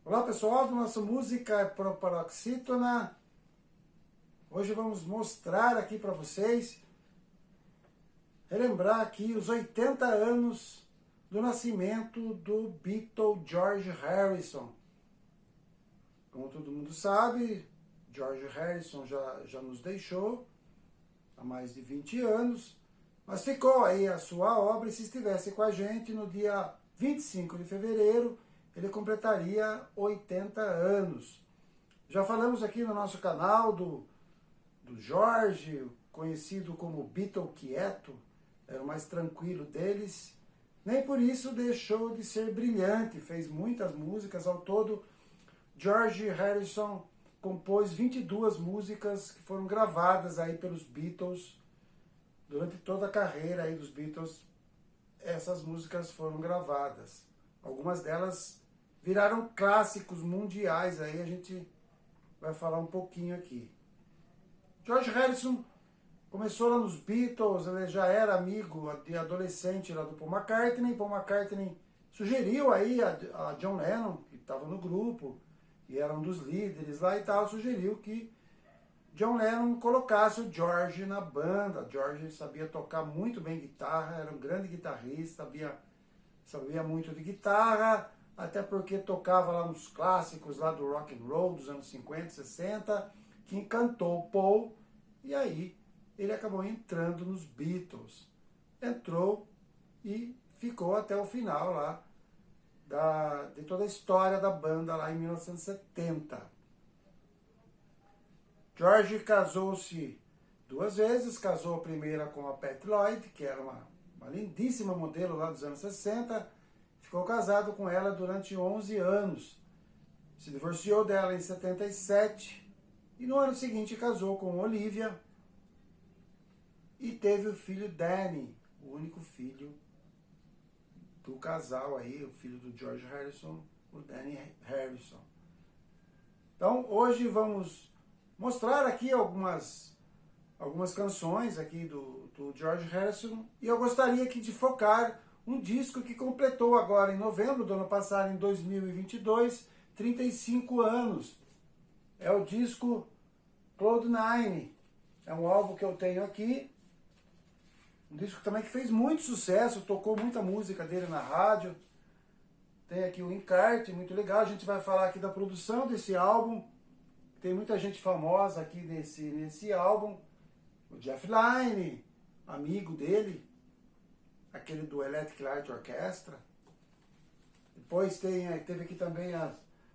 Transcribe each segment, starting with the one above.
Olá pessoal, nossa música é Proparoxítona. Hoje vamos mostrar aqui para vocês, relembrar aqui os 80 anos do nascimento do Beatle George Harrison. Como todo mundo sabe, George Harrison já nos deixou há mais de 20 anos, mas ficou aí a sua obra, e se estivesse com a gente no dia 25 de fevereiro, ele completaria 80 anos. Já falamos aqui no nosso canal do Jorge, conhecido como Beatle quieto, era o mais tranquilo deles. Nem por isso deixou de ser brilhante, fez muitas músicas. Ao todo, George Harrison compôs 22 músicas que foram gravadas aí pelos Beatles durante toda a carreira aí dos Beatles. Essas músicas foram gravadas. Algumas delas viraram clássicos mundiais, aí a gente vai falar um pouquinho aqui. George Harrison começou lá nos Beatles, ele já era amigo de adolescente lá do Paul McCartney. Paul McCartney sugeriu aí a John Lennon, que estava no grupo e era um dos líderes lá e tal, sugeriu que John Lennon colocasse o George na banda. George sabia tocar muito bem guitarra, era um grande guitarrista, sabia muito de guitarra, até porque tocava lá nos clássicos lá do rock and roll dos anos 50, 60, que encantou o Paul, e aí ele acabou entrando nos Beatles. Entrou e ficou até o final lá de toda a história da banda lá em 1970. George casou-se 2 vezes, casou a primeira com a Pat Lloyd, que era uma lindíssima modelo lá dos anos 60, ficou casado com ela durante 11 anos, se divorciou dela em 77, e no ano seguinte casou com Olivia, e teve o filho Danny, o único filho do casal aí, o filho do George Harrison, o Danny Harrison. Então hoje vamos mostrar aqui algumas canções aqui do George Harrison, e eu gostaria aqui de focar um disco que completou agora em novembro do ano passado, em 2022, 35 anos. É o disco Cloud9. É um álbum que eu tenho aqui, um disco também que fez muito sucesso, tocou muita música dele na rádio. Tem aqui o encarte, muito legal. A gente vai falar aqui da produção desse álbum. Tem muita gente famosa aqui nesse álbum. O Jeff Lynne, amigo dele, aquele do Electric Light Orchestra. Depois teve aqui também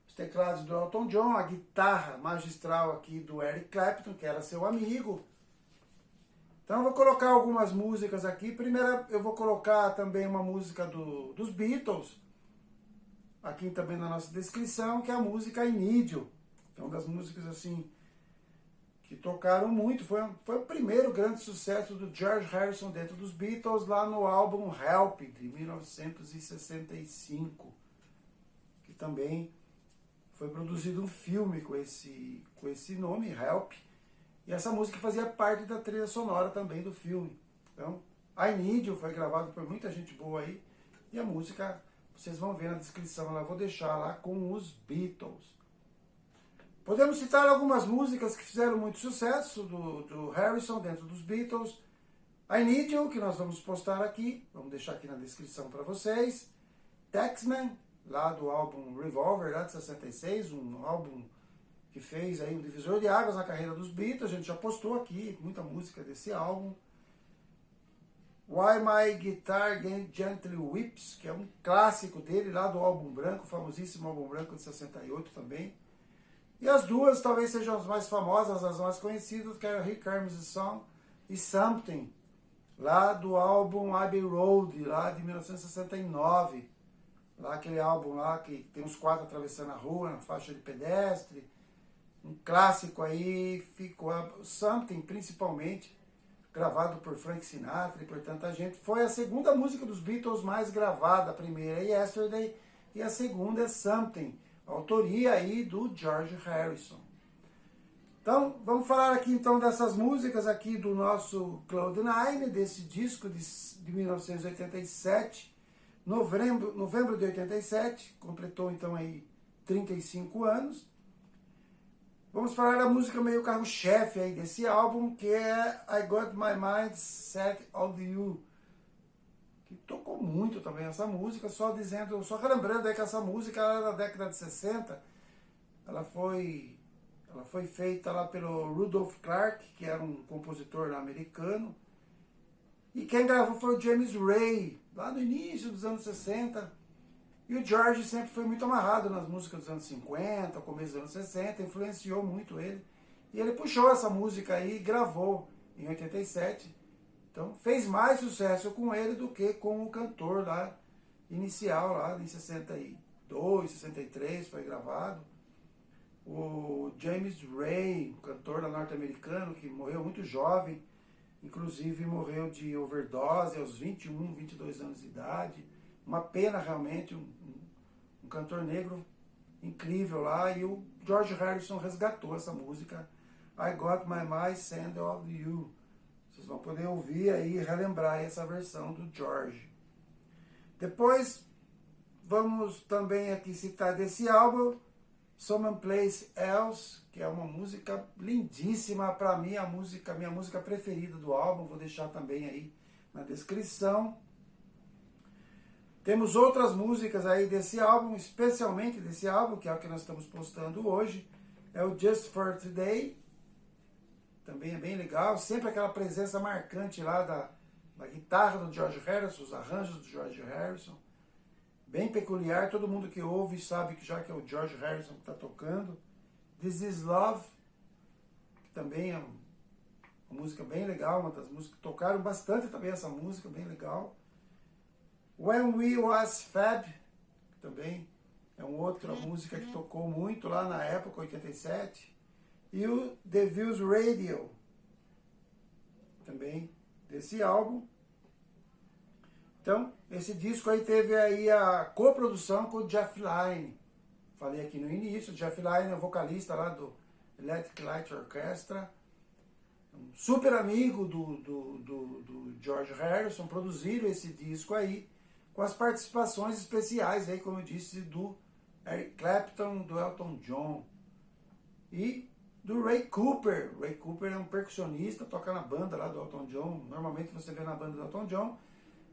os teclados do Elton John, a guitarra magistral aqui do Eric Clapton, que era seu amigo. Então eu vou colocar algumas músicas aqui. Primeiro eu vou colocar também uma música dos Beatles, aqui também na nossa descrição, que é a música I Need You. É uma das músicas assim que tocaram muito. Foi o primeiro grande sucesso do George Harrison dentro dos Beatles, lá no álbum Help, de 1965. Que também foi produzido um filme com esse nome, Help. E essa música fazia parte da trilha sonora também do filme. Então, I Need You foi gravado por muita gente boa aí. E a música, vocês vão ver na descrição, eu vou deixar lá com os Beatles. Podemos citar algumas músicas que fizeram muito sucesso do Harrison dentro dos Beatles. I Need You, que nós vamos postar aqui, vamos deixar aqui na descrição para vocês. Taxman, lá do álbum Revolver, lá de 66, um álbum que fez aí um divisor de águas na carreira dos Beatles. A gente já postou aqui muita música desse álbum. Why My Guitar Gently Weeps, que é um clássico dele, lá do álbum branco, o famosíssimo álbum branco de 68 também. E as duas talvez sejam as mais famosas, as mais conhecidas, que é Here Comes the Sun e Something, lá do álbum Abbey Road, lá de 1969. Lá aquele álbum lá que tem os 4 atravessando a rua, na faixa de pedestre. Um clássico aí, ficou Something, principalmente, gravado por Frank Sinatra e por tanta gente. Foi a segunda música dos Beatles mais gravada. A primeira é Yesterday e a segunda é Something, autoria aí do George Harrison. Então, vamos falar aqui então dessas músicas aqui do nosso Cloud9, desse disco de 1987, novembro de 87, completou então aí 35 anos. Vamos falar da música meio carro-chefe aí desse álbum, que é I Got My Mind Set on You, que tocou muito também essa música, só relembrando aí que essa música era da década de 60, ela foi feita lá pelo Rudolph Clark, que era um compositor americano, e quem gravou foi o James Ray, lá no início dos anos 60, e o George sempre foi muito amarrado nas músicas dos anos 50, começo dos anos 60, influenciou muito ele. E ele puxou essa música aí e gravou em 87. Então fez mais sucesso com ele do que com o cantor lá inicial, lá em 62, 63 foi gravado. O James Ray, um cantor norte-americano que morreu muito jovem, inclusive morreu de overdose aos 21, 22 anos de idade. Uma pena realmente, um cantor negro incrível lá, e o George Harrison resgatou essa música, I Got My Mind Set on You. Vocês vão poder ouvir aí e relembrar essa versão do George. Depois, vamos também aqui citar desse álbum, Someplace Else, que é uma música lindíssima, para mim, minha música preferida do álbum, vou deixar também aí na descrição. Temos outras músicas aí desse álbum, especialmente desse álbum, que é o que nós estamos postando hoje, é o Just for Today, também é bem legal, sempre aquela presença marcante lá da guitarra do George Harrison, os arranjos do George Harrison, bem peculiar, todo mundo que ouve sabe que já que é o George Harrison que está tocando. This Is Love, que também é uma música bem legal, uma das músicas que tocaram bastante também essa música, bem legal. When We Was Fab, que também é uma outra música que tocou muito lá na época, 87. E o The Views Radio, também desse álbum. Então, esse disco aí teve aí a coprodução com o Jeff Lynne. Falei aqui no início, o Jeff Lynne é o vocalista lá do Electric Light Orchestra, um super amigo do George Harrison, produziram esse disco aí, com as participações especiais aí, como eu disse, do Eric Clapton, do Elton John e do Ray Cooper. Ray Cooper é um percussionista, toca na banda lá do Elton John, normalmente você vê na banda do Elton John,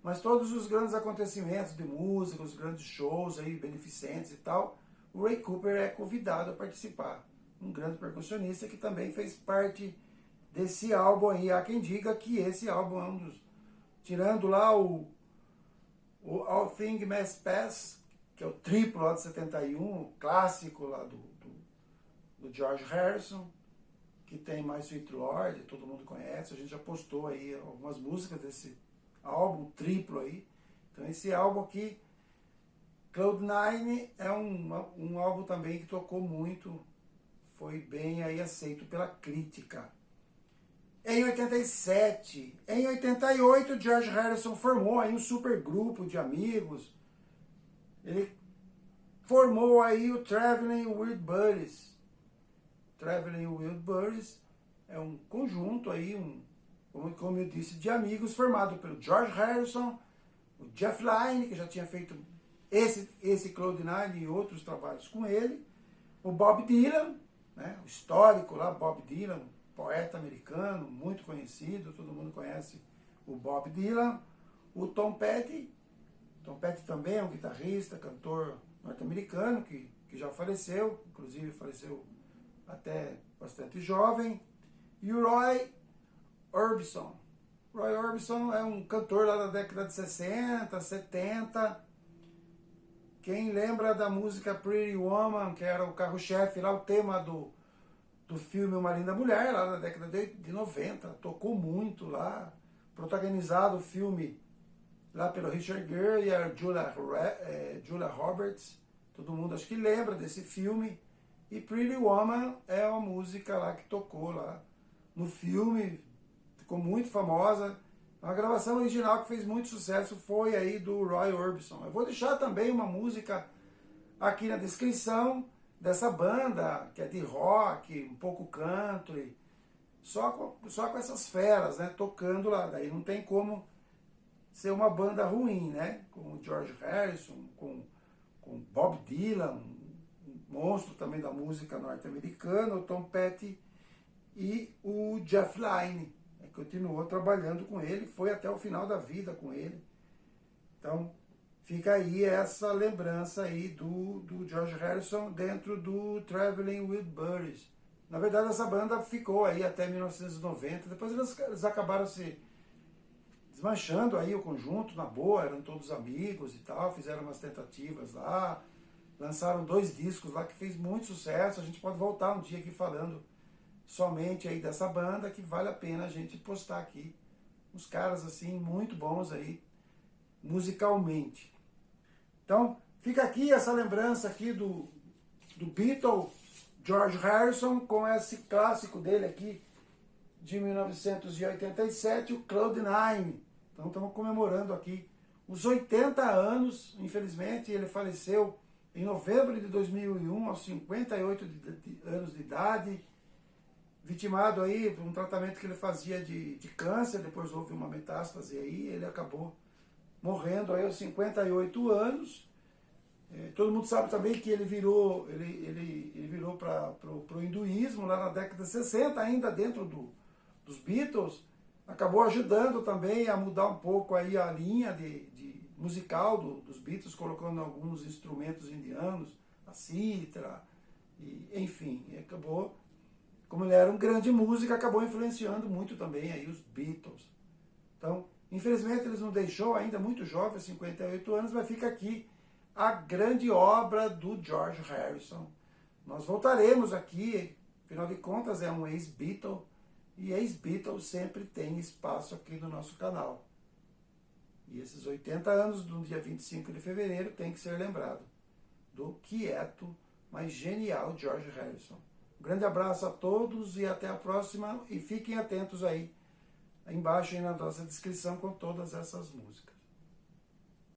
mas todos os grandes acontecimentos de música, os grandes shows aí, beneficentes e tal, o Ray Cooper é convidado a participar. Um grande percussionista que também fez parte desse álbum aí. Há quem diga que esse álbum é um dos... Tirando lá o All Things Must Pass, que é o triplo lá de 71, o clássico lá do George Harrison, que tem mais Sweet Lord, todo mundo conhece, a gente já postou aí algumas músicas desse álbum triplo aí. Então esse álbum aqui, Cloud9, é um álbum também que tocou muito, foi bem aí aceito pela crítica. Em 87, em 88, George Harrison formou aí um super grupo de amigos. Ele formou aí o Traveling Wilburys Buddies. Traveling Wilburys Buddies é um conjunto aí, como eu disse, de amigos formado pelo George Harrison, o Jeff Lynne, que já tinha feito esse Cloud9 e outros trabalhos com ele, o Bob Dylan, né, o histórico lá, Bob Dylan, poeta americano, muito conhecido, todo mundo conhece o Bob Dylan, o Tom Petty. Tom Petty também é um guitarrista, cantor norte-americano, que já faleceu, inclusive faleceu até bastante jovem, e o Roy Orbison. Roy Orbison é um cantor lá da década de 60, 70. Quem lembra da música Pretty Woman, que era o carro-chefe lá, o tema do filme Uma Linda Mulher, lá na década de 90, tocou muito lá, protagonizado o filme lá pelo Richard Gere e a Julia Roberts, todo mundo acho que lembra desse filme, e Pretty Woman é uma música lá que tocou lá no filme, ficou muito famosa, uma gravação original que fez muito sucesso foi aí do Roy Orbison. Eu vou deixar também uma música aqui na descrição, dessa banda, que é de rock, um pouco country, só com essas feras, né, tocando lá. Daí não tem como ser uma banda ruim, né, com o George Harrison, com Bob Dylan, um monstro também da música norte-americana, o Tom Petty, e o Jeff Lynne, continuou trabalhando com ele, foi até o final da vida com ele. Então, fica aí essa lembrança aí do George Harrison dentro do Traveling with Buddies. Na verdade, essa banda ficou aí até 1990, depois eles acabaram se desmanchando aí o conjunto, na boa, eram todos amigos e tal, fizeram umas tentativas lá, lançaram 2 discos lá que fez muito sucesso. A gente pode voltar um dia aqui falando somente aí dessa banda, que vale a pena a gente postar aqui uns caras assim muito bons aí musicalmente. Então fica aqui essa lembrança aqui do Beatle George Harrison com esse clássico dele aqui de 1987, o Cloud9. Então estamos comemorando aqui os 80 anos. Infelizmente ele faleceu em novembro de 2001 aos 58 anos de idade, vitimado aí por um tratamento que ele fazia de câncer. Depois houve uma metástase aí, ele acabou morrendo aí aos 58 anos. Todo mundo sabe também que ele virou para o hinduísmo lá na década de 60, ainda dentro dos Beatles. Acabou ajudando também a mudar um pouco aí a linha musical dos Beatles, colocando alguns instrumentos indianos, a cítara, enfim, acabou. Como ele era um grande músico, acabou influenciando muito também aí os Beatles. Então, infelizmente, eles não deixou ainda muito jovem, 58 anos, mas fica aqui a grande obra do George Harrison. Nós voltaremos aqui, afinal de contas é um ex-Beatle, e ex-Beatle sempre tem espaço aqui no nosso canal. E esses 80 anos, do dia 25 de fevereiro, tem que ser lembrado do quieto, mas genial George Harrison. Um grande abraço a todos e até a próxima. E fiquem atentos aí, embaixo aí na nossa descrição com todas essas músicas.